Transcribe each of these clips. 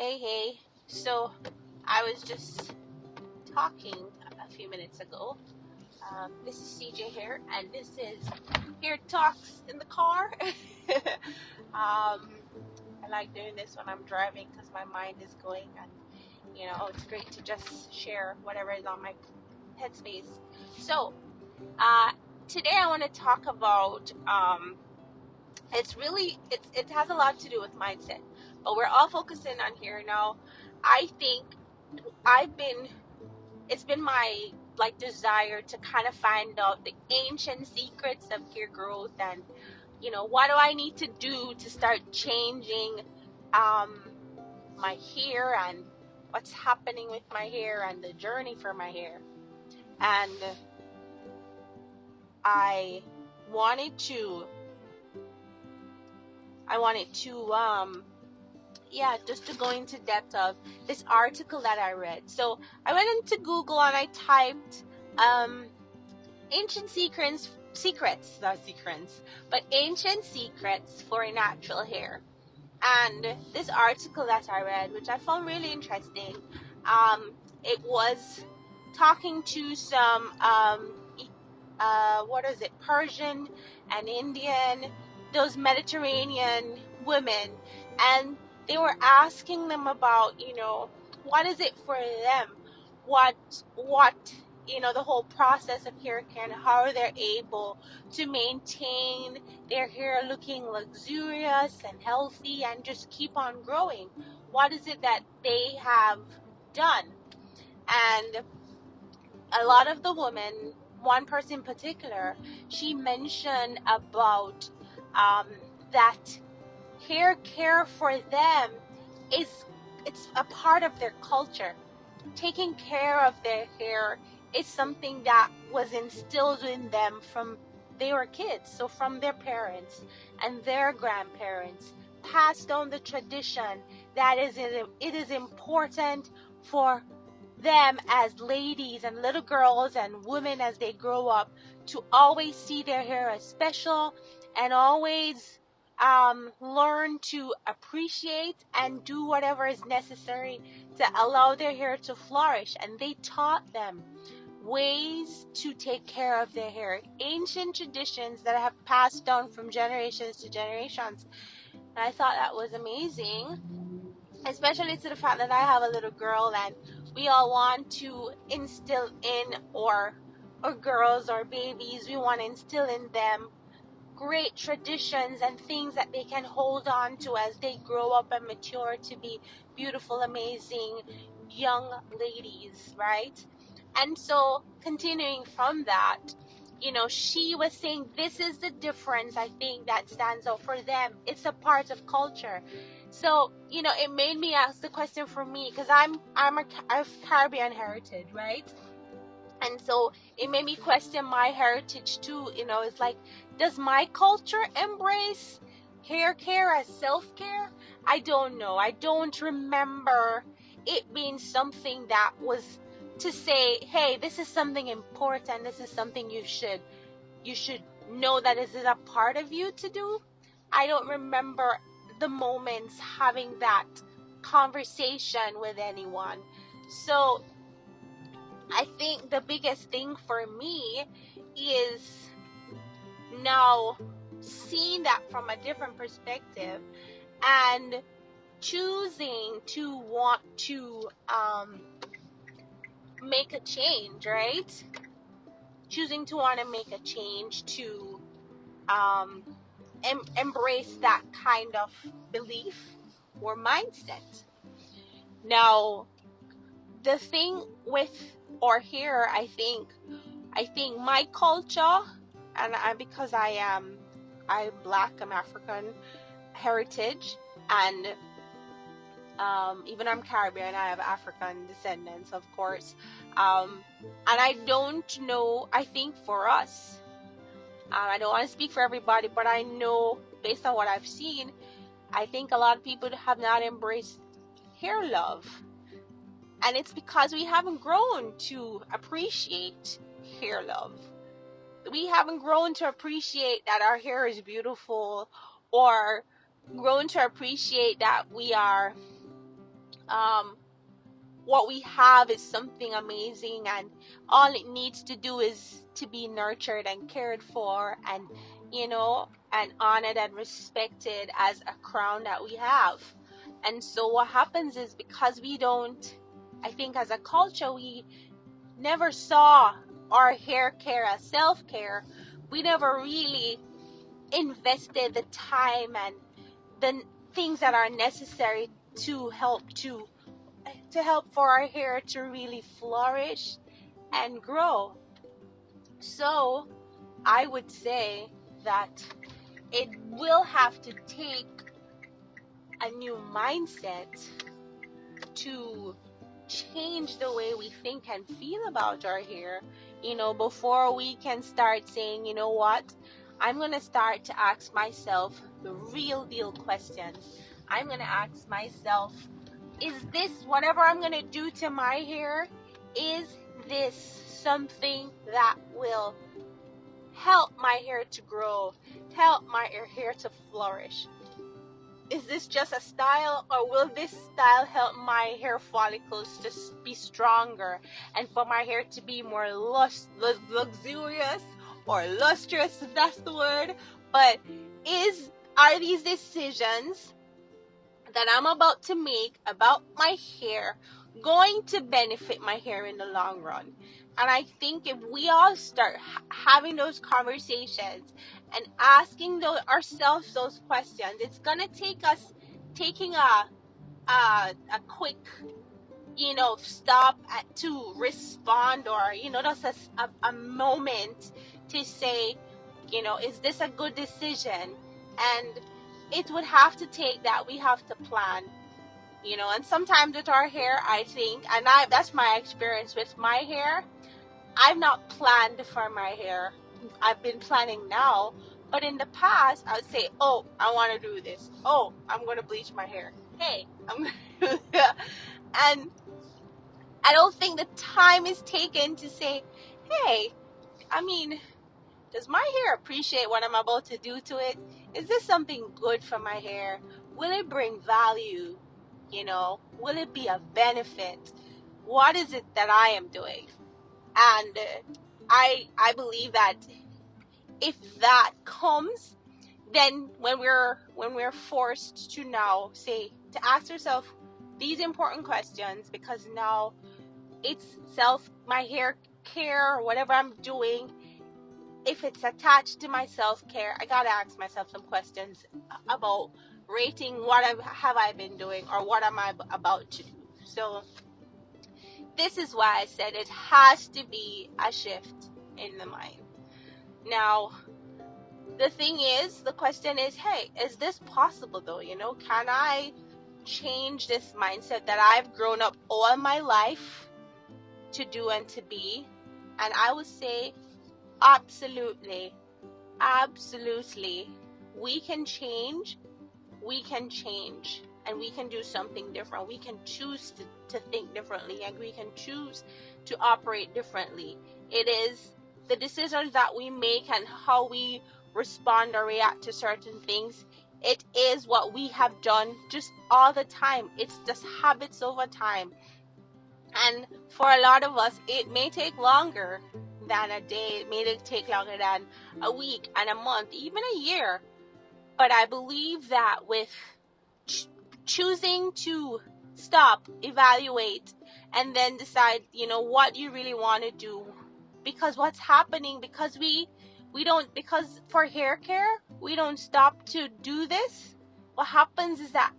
Hey. So, I was just talking a few minutes ago. This is CJ here, and this is Here Talks in the Car. I like doing this when I'm driving because my mind is going, and it's great to just share whatever is on my headspace. So, uh, today I want to talk about. It has a lot to do with mindset, but we're all focusing on here now. I think I've been it's been my desire to kind of find out the ancient secrets of hair growth, and what do I need to do to start changing um my hair, and what's happening with my hair, and the journey for my hair. And I wanted to just to go into depth of this article that I read. So I went into Google and I typed ancient ancient secrets for a natural hair. And this article that I read, which I found really interesting, it was talking to some Persian and Indian, those Mediterranean women, and they were asking them about, what is it for them, what the whole process of hair care, and how they're able to maintain their hair looking luxurious and healthy and just keep on growing. What is it that they have done? And a lot of the women, one person in particular, she mentioned about that hair care for them it's a part of their culture. Taking care of their hair is something that was instilled in them from they were kids, so from their parents and their grandparents, passed down the tradition that it is important for them as ladies and little girls and women as they grow up to always see their hair as special, and always learn to appreciate and do whatever is necessary to allow their hair to flourish. And they taught them ways to take care of their hair, ancient traditions that have passed down from generations to generations. And I thought that was amazing, especially to the fact that I have a little girl, and we all want to instill in or girls or babies, we want to instill in them great traditions and things that they can hold on to as they grow up and mature to be beautiful, amazing young ladies, right? And so, continuing from that, she was saying this is the difference, I think, that stands out for them. It's a part of culture. So, it made me ask the question for me, because I have Caribbean heritage, right? And so it made me question my heritage too. It's like, does my culture embrace hair care as self-care? I don't know. I don't remember it being something that was to say, hey, this is something important. This is something you should know that is a part of you to do. I don't remember the moments having that conversation with anyone. So I think the biggest thing for me is now seeing that from a different perspective and choosing to want to make a change, right? Choosing to want to make a change to embrace that kind of belief or mindset. Now, the thing with or here, I think my culture, and because I'm Black, I'm African heritage, and even I'm Caribbean, I have African descendants, of course, and I don't know, I think for us, I don't want to speak for everybody, but I know based on what I've seen, I think a lot of people have not embraced hair love. And it's because we haven't grown to appreciate hair love. We haven't grown to appreciate that our hair is beautiful, or grown to appreciate that we are what we have is something amazing, and all it needs to do is to be nurtured and cared for, and and honored and respected as a crown that we have. And so what happens is, because we don't, I think as a culture, we never saw our hair care as self-care. We never really invested the time and the things that are necessary to help for our hair to really flourish and grow. So I would say that it will have to take a new mindset to change the way we think and feel about our hair, before we can start saying, you know what, I'm going to start to ask myself the real deal questions. I'm going to ask myself, is this, whatever I'm going to do to my hair, is this something that will help my hair to grow, help my hair to flourish? Is this just a style, or will this style help my hair follicles to be stronger and for my hair to be more luxurious or lustrous, if that's the word? But are these decisions that I'm about to make about my hair going to benefit my hair in the long run? And I think if we all start having those conversations and asking ourselves those questions, it's gonna take us taking a quick stop to respond, or just a moment to say, is this a good decision? And it would have to take that. We have to plan, and sometimes with our hair, I think, and that's my experience with my hair, I've not planned for my hair. I've been planning now, but in the past, I would say, oh, I want to do this. Oh, I'm going to bleach my hair. Hey, I'm going to do that. And I don't think the time is taken to say, hey, I mean, does my hair appreciate what I'm about to do to it? Is this something good for my hair? Will it bring value? Will it be a benefit? What is it that I am doing? And I believe that if that comes, then when we're forced to now to ask ourselves these important questions, because now it's my hair care or whatever I'm doing, if it's attached to my self-care, I gotta ask myself some questions about rating what have I been doing, or what am I about to do. So this is why I said it has to be a shift in the mind. Now, the question is, hey, is this possible though? Can I change this mindset that I've grown up all my life to do and to be? And I would say, absolutely. We can change, and we can do something different. We can choose to think differently, and we can choose to operate differently. It is the decisions that we make and how we respond or react to certain things. It is what we have done just all the time. It's just habits over time. And for a lot of us, it may take longer than a day. It may take longer than a week and a month, even a year. But I believe that with choosing to stop, evaluate, and then decide, what you really want to do. Because what's happening, because because for hair care, we don't stop to do this. What happens is that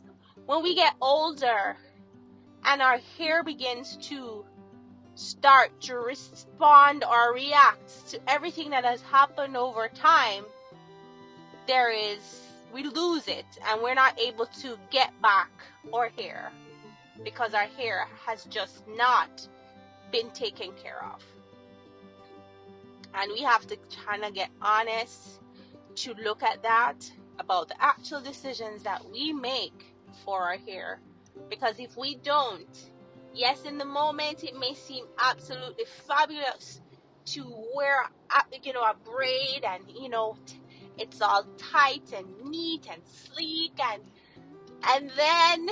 when we get older and our hair begins to start to respond or react to everything that has happened over time, we lose it, and we're not able to get back our hair, because our hair has just not been taken care of. And we have to kind of get honest to look at that, about the actual decisions that we make for our hair. Because if we don't, yes, in the moment it may seem absolutely fabulous to wear a braid, and it's all tight and neat and sleek, and then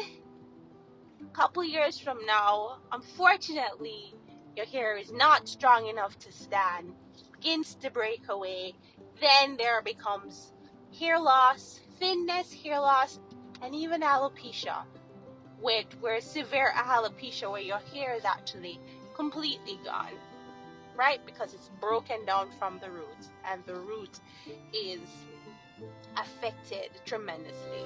couple years from now, unfortunately, your hair is not strong enough to stand, begins to break away, then there becomes hair loss, thinness, hair loss, and even alopecia, where severe alopecia, where your hair is actually completely gone, right? Because it's broken down from the root, and the root is affected tremendously.